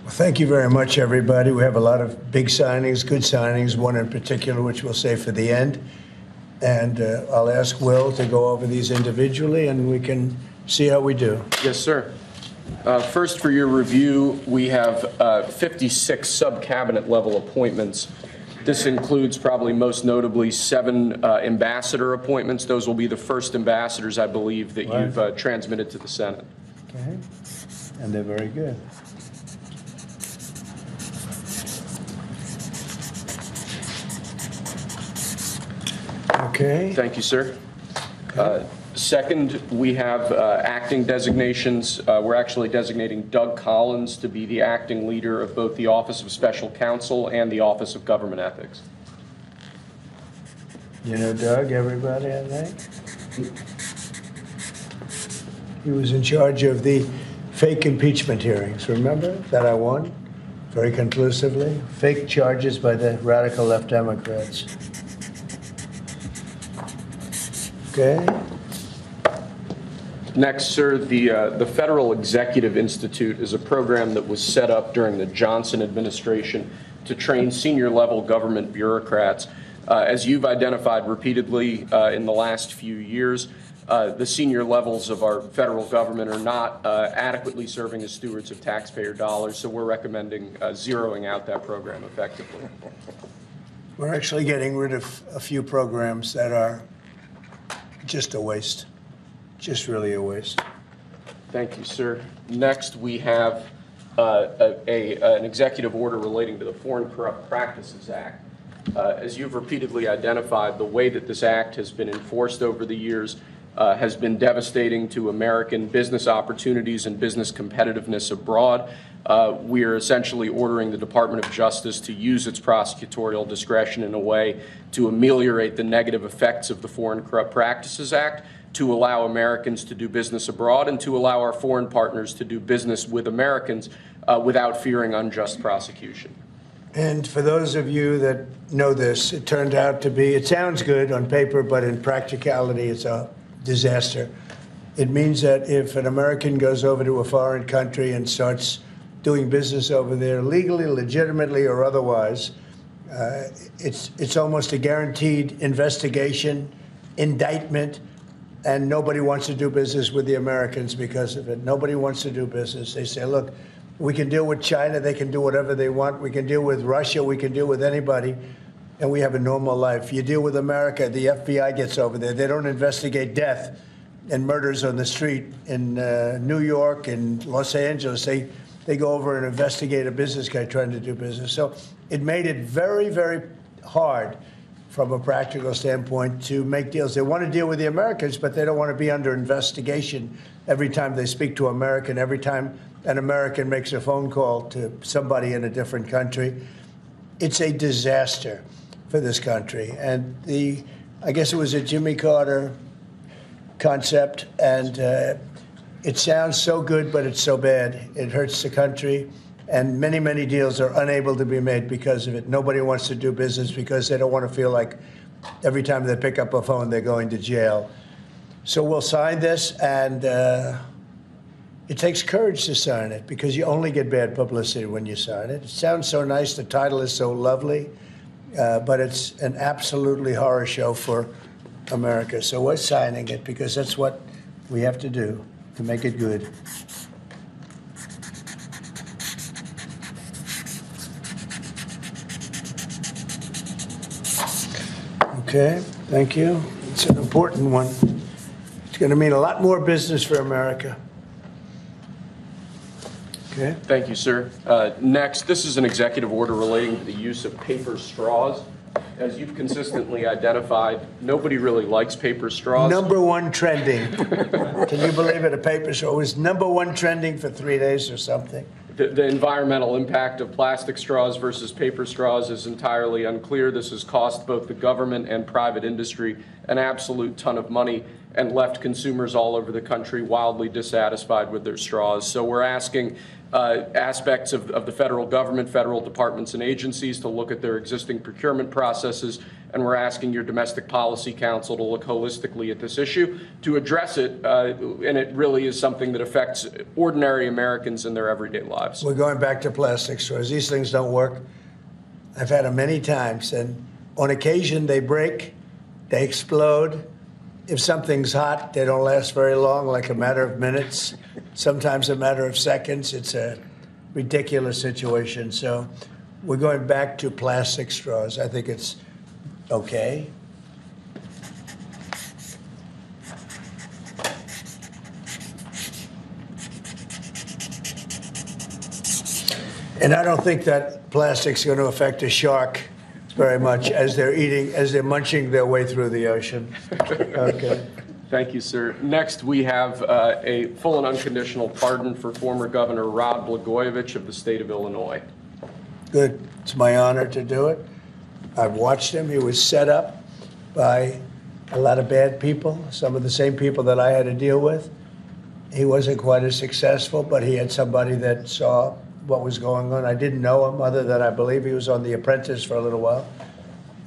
Thank you very much, everybody. We have a lot of big signings, good signings, one in particular, which we'll save for the end. And I'll ask Will to go over these individually, and we can see how we do. Yes, sir. First, for your review, we have 56 sub-cabinet level appointments. This includes probably most notably 7 ambassador appointments. Those will be the first ambassadors, I believe, that you've transmitted to the Senate. Okay. And they're very good. Okay. Thank you, sir. Second, we have acting designations. We're actually designating Doug Collins to be the acting leader of both the Office of Special Counsel and the Office of Government Ethics. You know Doug, everybody, I think? He was in charge of the fake impeachment hearings, remember, that I won very conclusively? Fake charges by the radical left Democrats. Okay. Next, sir, the Federal Executive Institute is a program that was set up during the Johnson administration to train senior-level government bureaucrats. As you've identified repeatedly in the last few years, the senior levels of our federal government are not adequately serving as stewards of taxpayer dollars, so we're recommending zeroing out that program effectively. We're actually getting rid of a few programs that are just a waste, just really a waste. Thank you, sir. Next, we have an executive order relating to the Foreign Corrupt Practices Act. As you've repeatedly identified, the way that this act has been enforced over the years has been devastating to American business opportunities and business competitiveness abroad. We are essentially ordering the Department of Justice to use its prosecutorial discretion in a way to ameliorate the negative effects of the Foreign Corrupt Practices Act, to allow Americans to do business abroad, and to allow our foreign partners to do business with Americans without fearing unjust prosecution. And for those of you that know this, it turned out to be, it sounds good on paper, but in practicality, it's a disaster. It means that if an American goes over to a foreign country and starts doing business over there legally, legitimately, or otherwise, it's almost a guaranteed investigation, indictment, and nobody wants to do business with the Americans because of it. Nobody wants to do business. They say, look, we can deal with China. They can do whatever they want. We can deal with Russia. We can deal with anybody. And we have a normal life. You deal with America, the FBI gets over there. They don't investigate death and murders on the street in New York and Los Angeles. They go over and investigate a business guy trying to do business. So it made it very, very hard from a practical standpoint to make deals. They want to deal with the Americans, but they don't want to be under investigation every time they speak to an American, every time an American makes a phone call to somebody in a different country. It's a disaster for this country. And I guess it was a Jimmy Carter concept, and it sounds so good, but it's so bad. It hurts the country, and many, many deals are unable to be made because of it. Nobody wants to do business because they don't want to feel like every time they pick up a phone, they're going to jail. So we'll sign this, and it takes courage to sign it because you only get bad publicity when you sign it. It sounds so nice. The title is so lovely, but it's an absolutely horror show for America. So we're signing it because that's what we have to do to make it good. Okay, thank you. It's an important one. It's going to mean a lot more business for America. Okay. Thank you, sir. Next, this is an executive order relating to the use of paper straws. As you've consistently identified, nobody really likes paper straws. #1 trending. Can you believe it? A paper straw was #1 trending for 3 days or something. The environmental impact of plastic straws versus paper straws is entirely unclear. This has cost both the government and private industry an absolute ton of money and left consumers all over the country wildly dissatisfied with their straws. So we're asking aspects of the federal government, federal departments and agencies to look at their existing procurement processes, and we're asking your Domestic Policy Council to look holistically at this issue to address it, and it really is something that affects ordinary Americans in their everyday lives. We're going back to plastic straws. These things don't work. I've had them many times, and on occasion they break, they explode. If something's hot, they don't last very long, like a matter of minutes, sometimes a matter of seconds. It's a ridiculous situation. So we're going back to plastic straws. I think it's okay. And I don't think that plastic's going to affect a shark very much as they're munching their way through the ocean. Okay. Thank you, sir. Next, we have a full and unconditional pardon for former Governor Rod Blagojevich of the state of Illinois. Good. It's my honor to do it. I've watched him. He was set up by a lot of bad people, some of the same people that I had to deal with. He wasn't quite as successful, but he had somebody that saw what was going on. I didn't know him other than I believe he was on The Apprentice for a little while.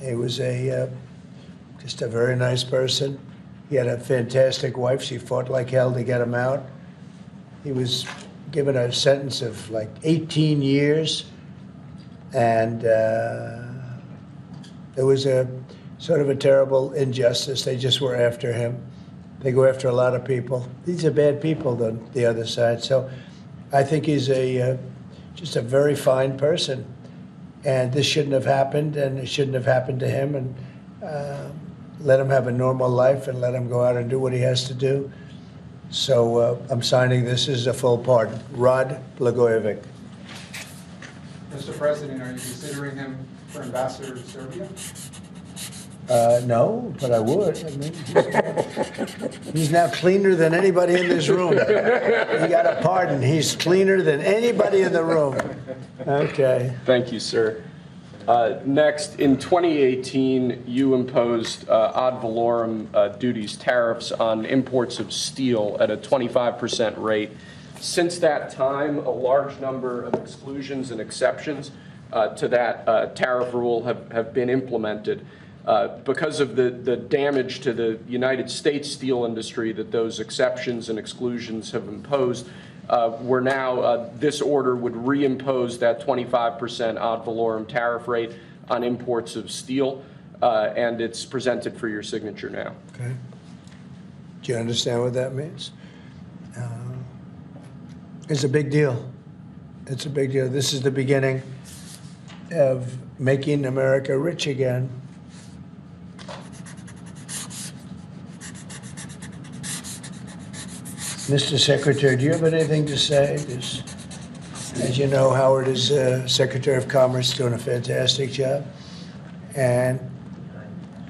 He was just a very nice person. He had a fantastic wife. She fought like hell to get him out. He was given a sentence of like 18 years. And it was a sort of a terrible injustice. They just were after him. They go after a lot of people. These are bad people on the other side. So I think he's just a very fine person. And this shouldn't have happened, and it shouldn't have happened to him. And let him have a normal life and let him go out and do what he has to do. So I'm signing this as a full pardon. Rod Blagojevich. Mr. President, are you considering him for ambassador to Serbia? No, but I would. I mean, he's now cleaner than anybody in this room. He got a pardon. He's cleaner than anybody in the room. Okay. Thank you, sir. Next, in 2018, you imposed ad valorem duties, tariffs on imports of steel at a 25% rate. Since that time, a large number of exclusions and exceptions to that tariff rule have been implemented. Because of the damage to the United States steel industry that those exceptions and exclusions have imposed, we're now, this order would reimpose that 25% ad valorem tariff rate on imports of steel, and it's presented for your signature now. Okay. Do you understand what that means? It's a big deal. It's a big deal. This is the beginning of making America rich again. Mr. Secretary, do you have anything to say? As you know, Howard is Secretary of Commerce, doing a fantastic job. And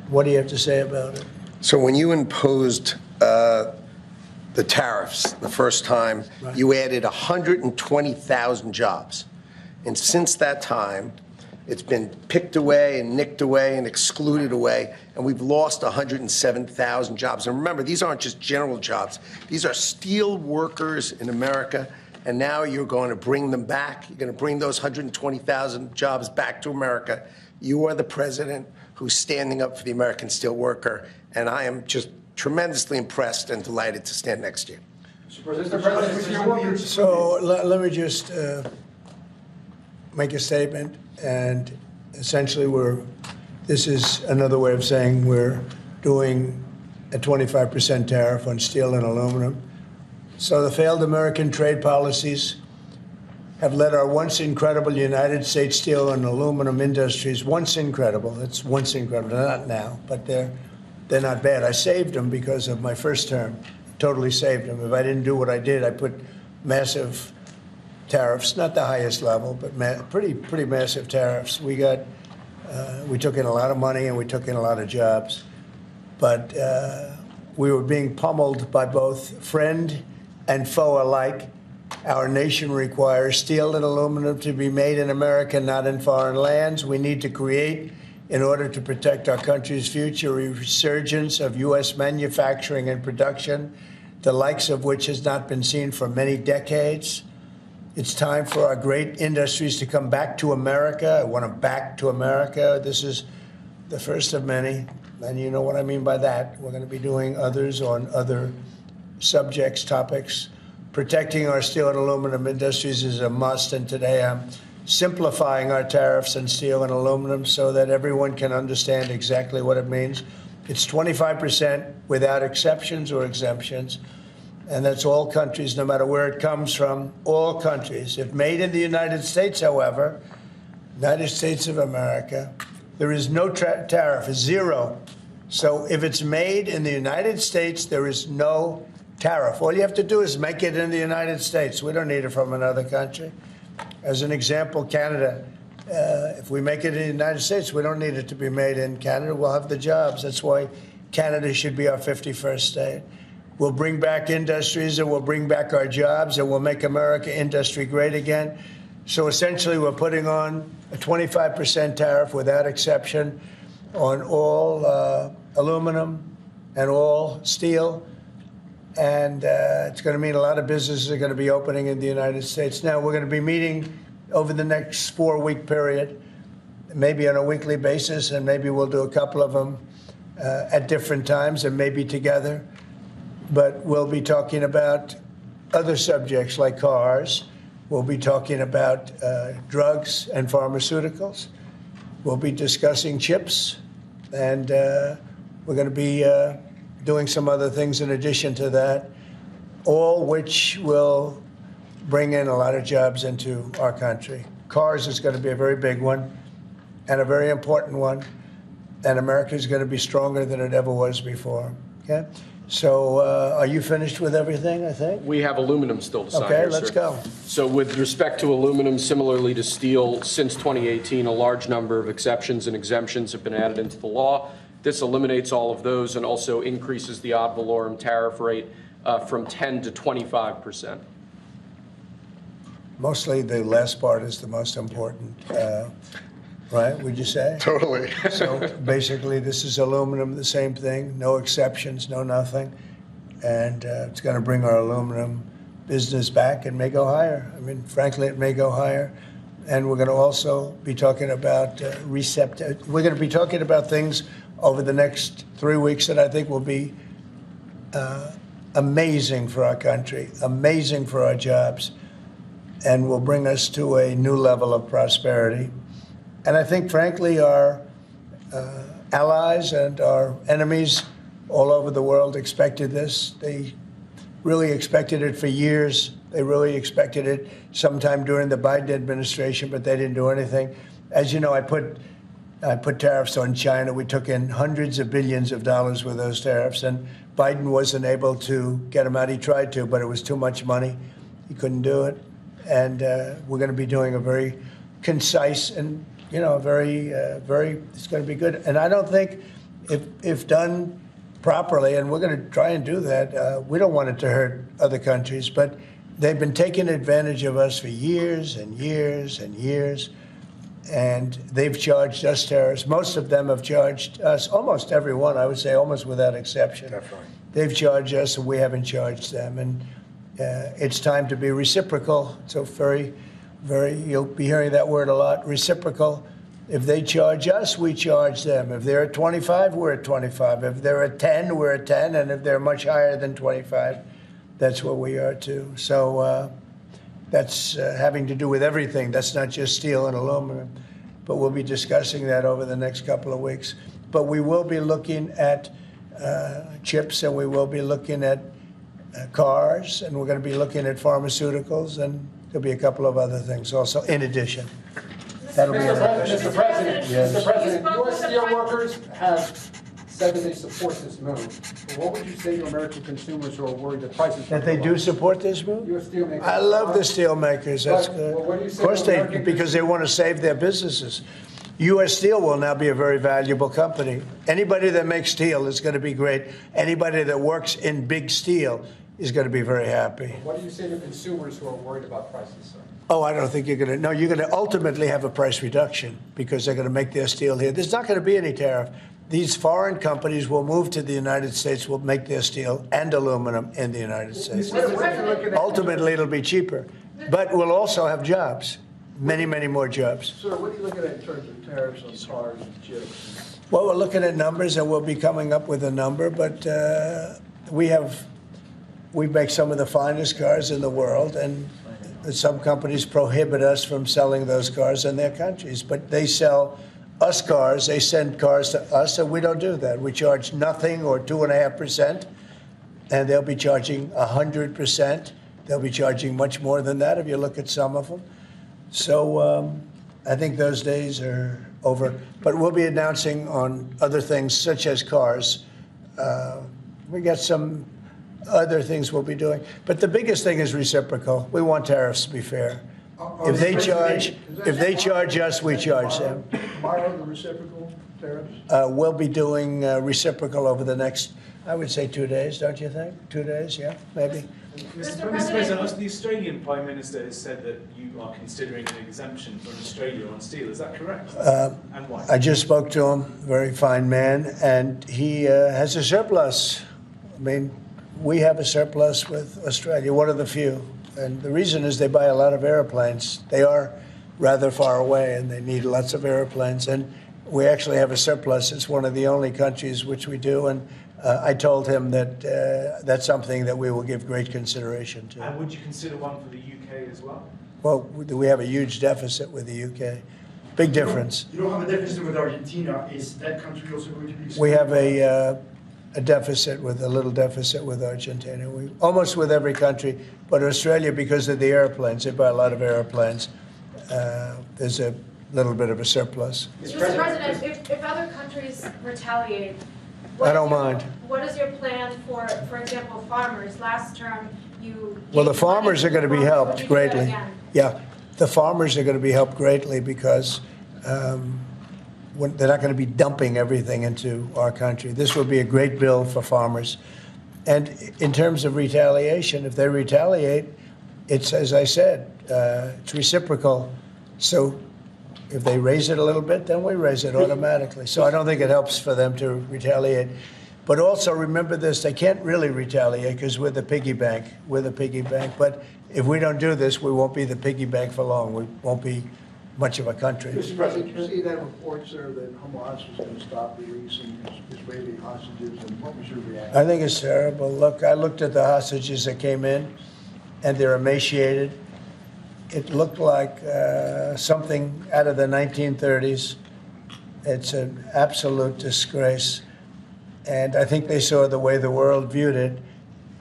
what do you have to say about it? So when you imposed the tariffs the first time, Right. You added 120,000 jobs. And since that time, it's been picked away and nicked away and excluded away, and we've lost 107,000 jobs. And remember, these aren't just general jobs. These are steel workers in America, and now you're going to bring them back. You're going to bring those 120,000 jobs back to America. You are the president who's standing up for the American steel worker, and I am just tremendously impressed and delighted to stand next to you. Mr. President, with your workers. So let me just make a statement. And essentially, this is another way of saying we're doing a 25% tariff on steel and aluminum. So the failed American trade policies have led our once incredible United States steel and aluminum industries, once incredible, they're not now, but they're not bad. I saved them because of my first term, totally saved them. If I didn't do what I did, I put massive tariffs, not the highest level, but pretty massive tariffs. We took in a lot of money and we took in a lot of jobs, but we were being pummeled by both friend and foe alike. Our nation requires steel and aluminum to be made in America, not in foreign lands. We need to create, in order to protect our country's future, a resurgence of U.S. manufacturing and production, the likes of which has not been seen for many decades. It's time for our great industries to come back to America. I want them back to America. This is the first of many, and you know what I mean by that. We're going to be doing others on other subjects, topics. Protecting our steel and aluminum industries is a must, and today I'm simplifying our tariffs on steel and aluminum so that everyone can understand exactly what it means. It's 25% without exceptions or exemptions, and that's all countries, no matter where it comes from, all countries. If made in the United States, however, United States of America, there is no tariff, zero. So if it's made in the United States, there is no tariff. All you have to do is make it in the United States. We don't need it from another country. As an example, Canada, if we make it in the United States, we don't need it to be made in Canada. We'll have the jobs. That's why Canada should be our 51st state. We'll bring back industries, and we'll bring back our jobs, and we'll make America industry great again. So essentially, we're putting on a 25% tariff without exception on all aluminum and all steel. And it's going to mean a lot of businesses are going to be opening in the United States. Now, we're going to be meeting over the next 4-week period, maybe on a weekly basis, and maybe we'll do a couple of them at different times and maybe together. But we'll be talking about other subjects like cars. We'll be talking about drugs and pharmaceuticals. We'll be discussing chips. And we're going to be doing some other things in addition to that, all which will bring in a lot of jobs into our country. Cars is going to be a very big one and a very important one. And America is going to be stronger than it ever was before. Okay? So are you finished with everything, I think? We have aluminum still to sign Okay, here, let's sir. go. So with respect to aluminum, similarly to steel, since 2018, a large number of exceptions and exemptions have been added into the law. This eliminates all of those and also increases the ad valorem tariff rate from 10 to 25%. Mostly the last part is the most important, right, would you say? Totally. So basically, this is aluminum, the same thing, no exceptions, no nothing. And it's going to bring our aluminum business back and may go higher. I mean, frankly, it may go higher. And we're going to also be talking about we're going to be talking about things over the next 3 weeks that I think will be amazing for our country, amazing for our jobs, and will bring us to a new level of prosperity. And I think, frankly, our allies and our enemies all over the world expected this. They really expected it for years. They really expected it sometime during the Biden administration, but they didn't do anything. As you know, I put tariffs on China. We took in hundreds of billions of dollars with those tariffs, and Biden wasn't able to get them out. He tried to, but it was too much money. He couldn't do it. And we're going to be doing a very concise and, very, it's going to be good. And I don't think if done properly, and we're going to try and do that, we don't want it to hurt other countries, but they've been taking advantage of us for years and years and years. And they've charged us tariffs. Most of them have charged us, almost everyone, I would say, almost without exception. Definitely. They've charged us, and we haven't charged them. And it's time to be reciprocal. So you'll be hearing that word a lot, reciprocal. If they charge us, we charge them. If they're at 25, we're at 25. If they're at 10, we're at 10. And if they're much higher than 25, that's what we are too. So that's having to do with everything. That's not just steel and aluminum. But we'll be discussing that over the next couple of weeks. But we will be looking at chips, and we will be looking at cars, and we're going to be looking at pharmaceuticals, and there'll be a couple of other things also in addition. That'll be Mr. President, Yes. Mr. President, U.S. steelworkers have said that they support this move. But what would you say to American consumers who are worried that prices that they do support this move. U.S. steelmakers? I love the steel makers. That's But, good. well, what do you say Of course, to they American because they want to save their businesses. U.S. Steel will now be a very valuable company. Anybody that makes steel is going to be great. Anybody that works in big steel is going to be very happy. What do you say to consumers who are worried about prices, sir? Oh, I don't think you're going to. No, you're going to ultimately have a price reduction because they're going to make their steel here. There's not going to be any tariff. These foreign companies will move to the United States, will make their steel and aluminum in the United States. Ultimately, it'll be cheaper. But we'll also have jobs, many, many more jobs. Sir, what are you looking at in terms of tariffs on cars and chips? Well, we're looking at numbers, and we'll be coming up with a number, but we make some of the finest cars in the world, and some companies prohibit us from selling those cars in their countries. But they sell us cars, they send cars to us, and we don't do that. We charge nothing or 2.5%, and they'll be charging 100%. They'll be charging much more than that if you look at some of them. So I think those days are over. But we'll be announcing on other things, such as cars. We got some other things we'll be doing. But the biggest thing is reciprocal. We want tariffs to be fair. If they charge us, we charge them. Tomorrow, the reciprocal tariffs? We'll be doing reciprocal over the next, I would say, 2 days, don't you think? 2 days, yeah, maybe. Mr. President, the Australian Prime Minister has said that you are considering an exemption from Australia on steel. Is that correct? And why? I just spoke to him, very fine man, and he has a surplus. I mean, we have a surplus with Australia, one of the few. And the reason is they buy a lot of airplanes. They are rather far away, and they need lots of airplanes. And we actually have a surplus. It's one of the only countries which we do. And I told him that that's something that we will give great consideration to. And would you consider one for the UK as well? Well, we have a huge deficit with the UK. Big difference. You don't have a deficit with Argentina. Is that country also going to be? We have a deficit with a little deficit with Argentina. We almost with every country, but Australia, because of the airplanes, they buy a lot of airplanes. There's a little bit of a surplus. Mr. President, if other countries retaliate, I don't mind. What is your plan for example, farmers? Last term, you. Well, the gave farmers are money going to be farmers. helped Would you do that greatly. again? Yeah, the farmers are going to be helped greatly because they're not going to be dumping everything into our country. This will be a great bill for farmers. And in terms of retaliation, if they retaliate, it's, as I said, it's reciprocal. So if they raise it a little bit, then we raise it automatically. So I don't think it helps for them to retaliate. But also remember this, they can't really retaliate because we're the piggy bank. We're the piggy bank. But if we don't do this, we won't be the piggy bank for long. We won't be much of a country. Mr. President, you see that report, sir, that Hamas was going to stop releasing Israeli hostages, and what was your reaction? I think it's terrible. Look, I looked at the hostages that came in, and they're emaciated. It looked like something out of the 1930s. It's an absolute disgrace. And I think they saw the way the world viewed it,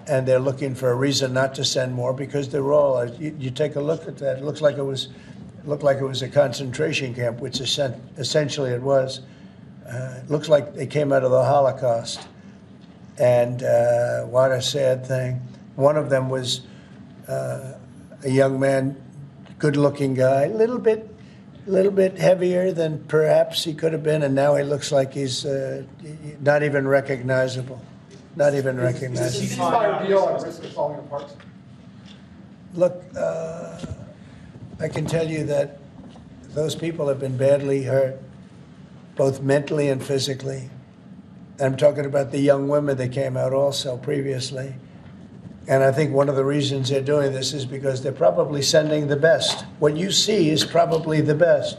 and they're looking for a reason not to send more because they're all, you take a look at that, it looked like it was a concentration camp, which essentially it was. It looks like they came out of the Holocaust. And what a sad thing. One of them was a young man, good-looking guy, a little bit heavier than perhaps he could have been, and now he looks like he's not even recognizable. Not even Is recognizable. the ceasefire deal at risk of falling apart? Look, I can tell you that those people have been badly hurt, both mentally and physically. I'm talking about the young women that came out also previously. And I think one of the reasons they're doing this is because they're probably sending the best. What you see is probably the best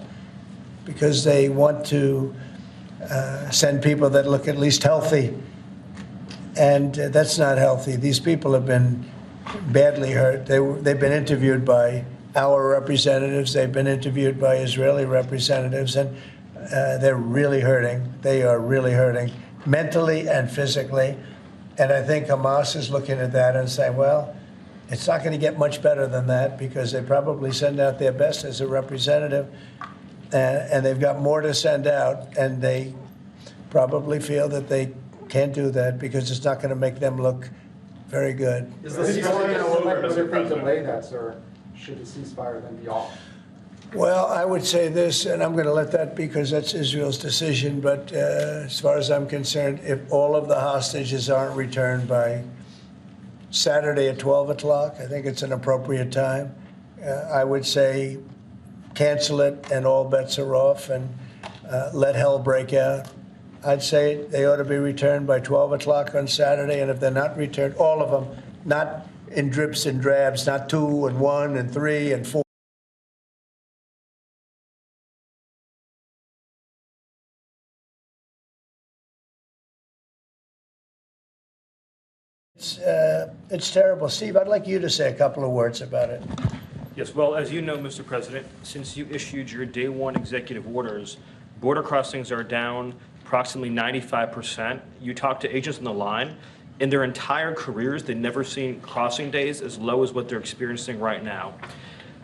because they want to send people that look at least healthy. And that's not healthy. These people have been badly hurt. They've been interviewed by our representatives. They've been interviewed by Israeli representatives, and they're really hurting. They are really hurting mentally and physically. And I think Hamas is looking at that and saying, well, it's not going to get much better than that because they probably send out their best as a representative, and they've got more to send out, and they probably feel that they can't do that because it's not going to make them look very good. Is the ceasefire over, Would Mr. it President? delay that, sir? Should the ceasefire then be off? Well, I would say this, and I'm going to let that because that's Israel's decision, but as far as I'm concerned, if all of the hostages aren't returned by Saturday at 12 o'clock, I think it's an appropriate time. I would say cancel it and all bets are off and let hell break out. I'd say they ought to be returned by 12 o'clock on Saturday, and if they're not returned, all of them, not in drips and drabs, not 2 and 1 and 3 and 4. It's terrible. Steve, I'd like you to say a couple of words about it. Yes, well, as you know, Mr. President, since you issued your day one executive orders, border crossings are down approximately 95%. You talk to agents on the line, in their entire careers, they've never seen crossing days as low as what they're experiencing right now.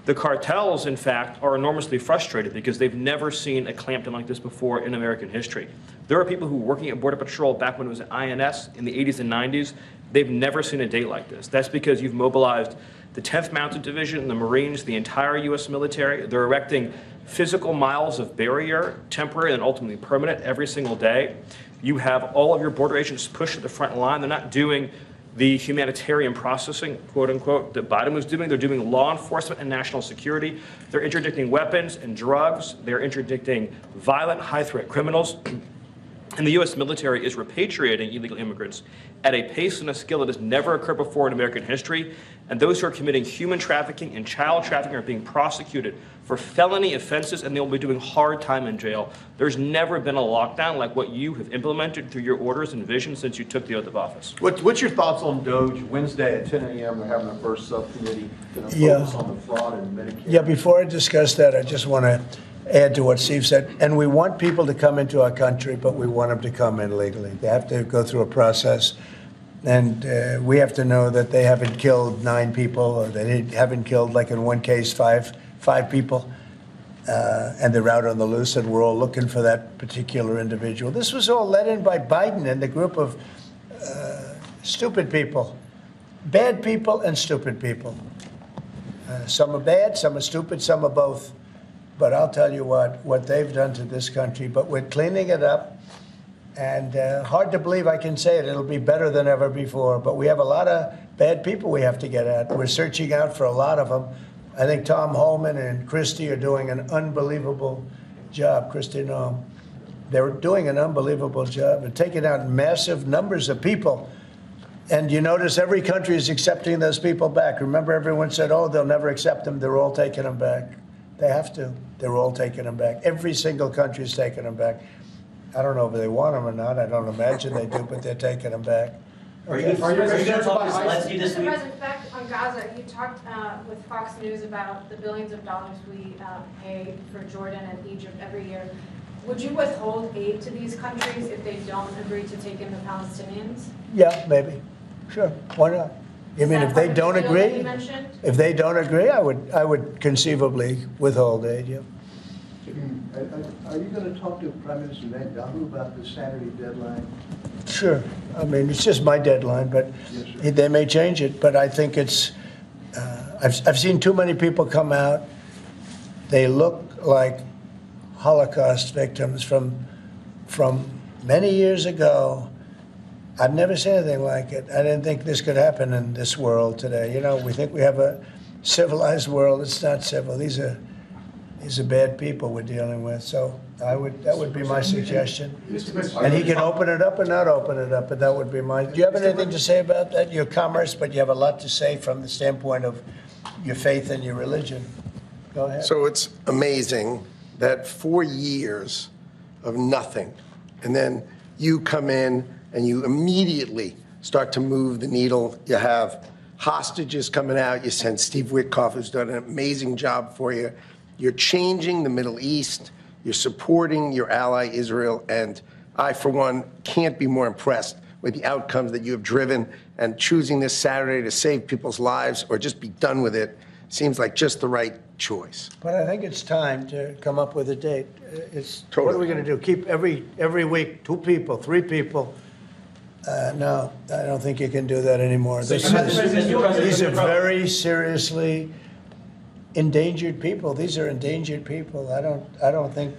The cartels, in fact, are enormously frustrated because they've never seen a clampdown like this before in American history. There are people who were working at Border Patrol back when it was INS in the 80s and 90s. They've never seen a day like this. That's because you've mobilized the 10th Mounted Division, the Marines, the entire U.S. military. They're erecting physical miles of barrier, temporary and ultimately permanent, every single day. You have all of your border agents pushed to the front line. They're not doing the humanitarian processing, quote unquote, that Biden was doing. They're doing law enforcement and national security. They're interdicting weapons and drugs. They're interdicting violent, high-threat criminals. And the U.S. military is repatriating illegal immigrants at a pace and a scale that has never occurred before in American history. And those who are committing human trafficking and child trafficking are being prosecuted for felony offenses, and they'll be doing hard time in jail. There's never been a lockdown like what you have implemented through your orders and vision since you took the oath of office. What's your thoughts on Doge? Wednesday at 10 a.m. We're having our first subcommittee to focus on the fraud and Medicare. Yeah, before I discuss that, I just want to add to what Steve said. And we want people to come into our country, but we want them to come in legally. They have to go through a process. And we have to know that they haven't killed 9 people, or they haven't killed, like in one case, five people. And they're out on the loose, and we're all looking for that particular individual. This was all led in by Biden and the group of stupid people, bad people and stupid people. Some are bad, some are stupid, some are both. But I'll tell you what they've done to this country. But we're cleaning it up. And hard to believe I can say it. It'll be better than ever before. But we have a lot of bad people we have to get at. We're searching out for a lot of them. I think Tom Holman and Christie are doing an unbelievable job. Christie Noam. They're doing an unbelievable job and taking out massive numbers of people. And you notice every country is accepting those people back. Remember, everyone said, oh, they'll never accept them. They're all taking them back. They have to. They're all taking them back. Every single country is taking them back. I don't know if they want them or not. I don't imagine they do, but they're taking them back. Are you going to talk to Zelensky this Mr. week? President, back on Gaza, you talked with Fox News about the billions of dollars we pay for Jordan and Egypt every year. Would you withhold aid to these countries if they don't agree to take in the Palestinians? Yeah, maybe. Sure. Why not? You mean if they don't agree? If they don't agree, I would conceivably withhold aid, yeah. Are you going to talk to Prime Minister Netanyahu about the Saturday deadline? Sure. I mean, it's just my deadline, but Yes, they may change it. But I think it's, I've seen too many people come out. They look like Holocaust victims from many years ago. I've never seen anything like it. I didn't think this could happen in this world today. You know, we think we have a civilized world. It's not civil. These are bad people we're dealing with. So that would be my suggestion. And he can open it up or not open it up, but that would be my. Do you have anything to say about that? Your commerce, but you have a lot to say from the standpoint of your faith and your religion. Go ahead. So it's amazing that 4 years of nothing, and then you come in and you immediately start to move the needle. You have hostages coming out. You send Steve Witkoff, who's done an amazing job for you. You're changing the Middle East. You're supporting your ally, Israel. And I, for one, can't be more impressed with the outcomes that you have driven. And choosing this Saturday to save people's lives or just be done with it seems like just the right choice. But I think it's time to come up with a date. It's Totally. What are we going to do? Keep every week 2 people, 3 people? No, I don't think you can do that anymore. These are very seriously endangered people. These are endangered people. I don't think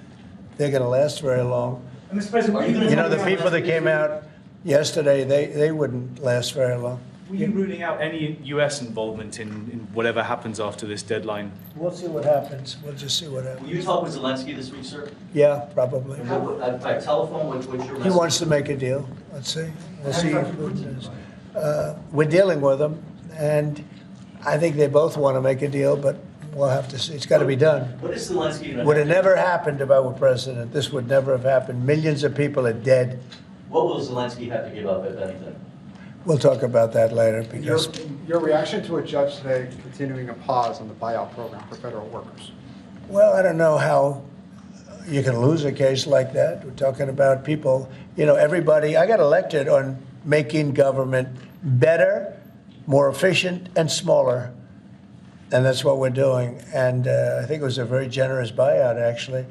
they're going to last very long. And Mr. President, You know, the people that came out yesterday, they wouldn't last very long. were you ruling out any US involvement in whatever happens after this deadline? We'll see what happens. We'll just see what Will happens. you talk with Zelensky this week, sir? Yeah, probably. By telephone, what's your message? He wants to make a deal. Let's see. We'll see. We're dealing with him, And I think they both want to make a deal, but we'll have to see. It's got to be done. What is Zelensky going to Would have never happened if I were president. This would never have happened. Millions of people are dead. What will Zelensky have to give up, if anything? We'll talk about that later Your, because your reaction to a judge today continuing a pause on the buyout program for federal workers? well, I don't know how you can lose a case like that. We're talking about people, everybody. I got elected on making government better, more efficient, and smaller. And that's what we're doing. And I think it was a very generous buyout, actually.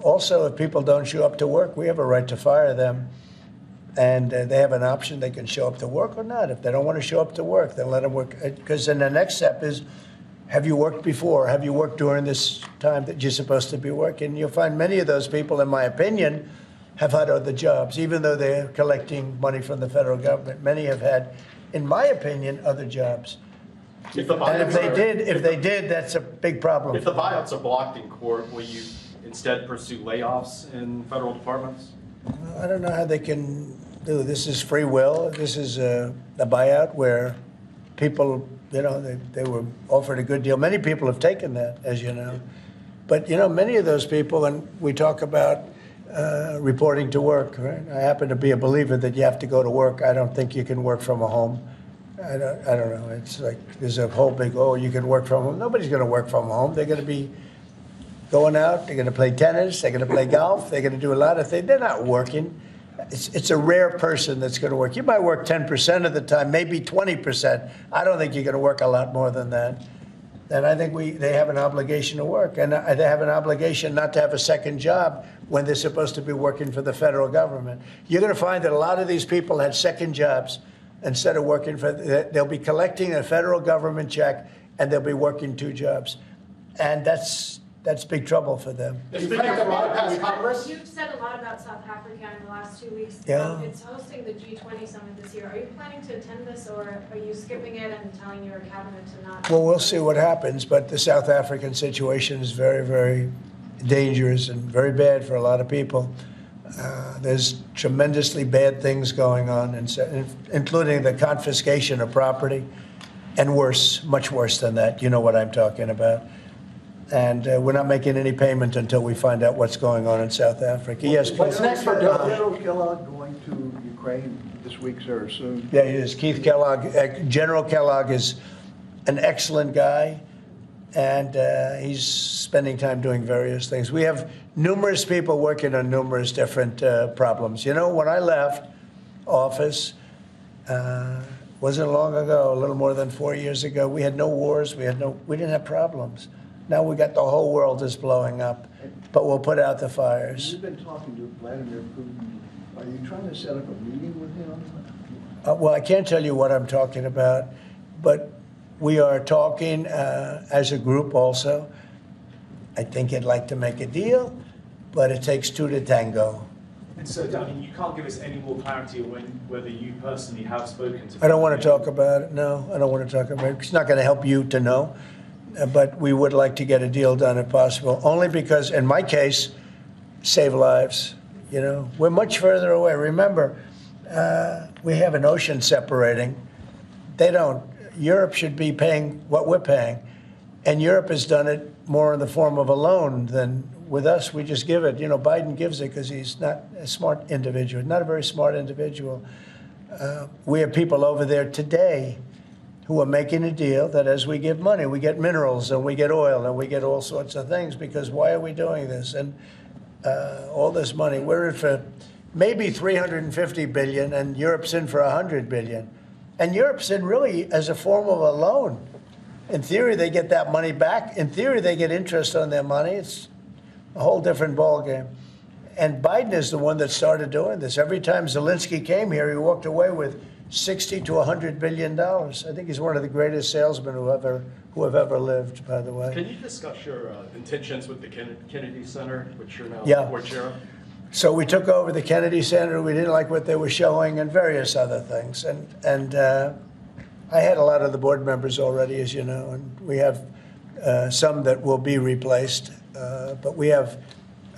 Also, if people don't show up to work, we have a right to fire them. And they have an option. They can show up to work or not. If they don't want to show up to work, then let them work. Because then the next step is, have you worked before? Have you worked during this time that you're supposed to be working? You'll find many of those people, in my opinion, have had other jobs, even though they're collecting money from the federal government. Many have had, in my opinion, other jobs. If the And if buyouts they did, that's a big problem. if the buyouts are blocked in court, will you instead pursue layoffs in federal departments? I don't know how they can do. This is free will. This is a buyout where people, they were offered a good deal. Many people have taken that, as you know. But, many of those people, and we talk about reporting to work, right? I happen to be a believer that you have to go to work. I don't think you can work from a home. I don't know. It's like there's a whole big, you can work from home. Nobody's going to work from home. They're going to be going out. They're going to play tennis. They're going to play golf. They're going to do a lot of things. They're not working. It's a rare person that's going to work. You might work 10% of the time, maybe 20%. I don't think you're going to work a lot more than that. And I think they have an obligation to work. And they have an obligation not to have a second job when they're supposed to be working for the federal government. You're going to find that a lot of these people had second jobs instead of working they'll be collecting a federal government check and they'll be working two jobs. And that's big trouble for them. You think the law passed Congress? You've said a lot about South Africa in the last 2 weeks. Yeah. It's hosting the G20 summit this year. Are you planning to attend this, or are you skipping it and telling your cabinet to not? Well, we'll see what happens, but the South African situation is very, very dangerous and very bad for a lot of people. There's tremendously bad things going on, including the confiscation of property, and worse, much worse than that. You know what I'm talking about. And we're not making any payment until we find out what's going on in South Africa. Yes, What's please. next for General Kellogg going to Ukraine this week, sir, or soon? Yeah, he is. Keith Kellogg. General Kellogg is an excellent guy, and he's spending time doing various things. We have numerous people working on numerous different problems. When I left office, wasn't long ago, a little more than 4 years ago, we had no wars, we didn't have problems. Now we got the whole world is blowing up, but we'll put out the fires. You've been talking to Vladimir Putin. Are you trying to set up a meeting with him? Well, I can't tell you what I'm talking about, but we are talking as a group also. I think he'd like to make a deal, but it takes two to tango. And so, you can't give us any more clarity on whether you personally have spoken to. I don't want to talk about it. No, I don't want to talk about it. It's not going to help you to know. But we would like to get a deal done if possible, only because, in my case, save lives. We're much further away. Remember, we have an ocean separating. They don't. Europe should be paying what we're paying. And Europe has done it more in the form of a loan than with us. We just give it. Biden gives it because he's not a smart individual, not a very smart individual. We have people over there today who are making a deal that as we give money, we get minerals and we get oil and we get all sorts of things, because why are we doing this? And all this money, we're in for maybe 350 billion and Europe's in for 100 billion. And Europe's in really as a form of a loan. In theory, they get that money back. In theory, they get interest on their money. It's a whole different ballgame. And Biden is the one that started doing this. Every time Zelensky came here, he walked away with 60 to 100 billion dollars. I think he's one of the greatest salesmen who have ever lived, by the way. Can you discuss your intentions with the Kennedy Center, which you're now board chair of? So we took over the Kennedy Center. We didn't like what they were showing and various other things. And I had a lot of the board members already, as you know, and we have some that will be replaced. But we have,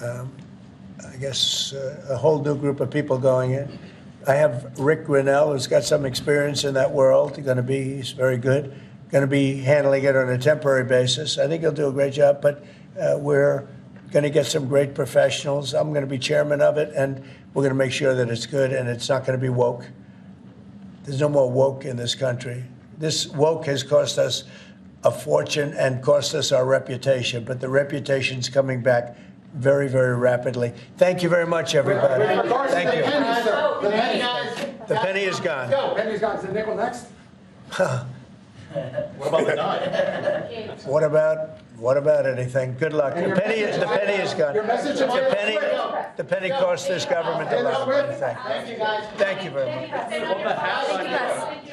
I guess, a whole new group of people going in. I have Rick Grinnell, who's got some experience in that world. He's very good. Going to be handling it on a temporary basis. I think he'll do a great job, but we're going to get some great professionals. I'm going to be chairman of it, and we're going to make sure that it's good and it's not going to be woke. There's no more woke in this country. This woke has cost us a fortune and cost us our reputation, but the reputation's coming back very, very rapidly. Thank you very much, everybody. Thank you. The penny. The penny is gone. The penny is gone. Is the nickel next? What about the dime? What about anything? Good luck. The penny is gone. Your message is The penny cost this government a lot of money. Thank you, guys. Thank you very much.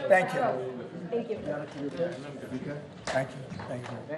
Thank you. Thank you. Thank you. Thank you.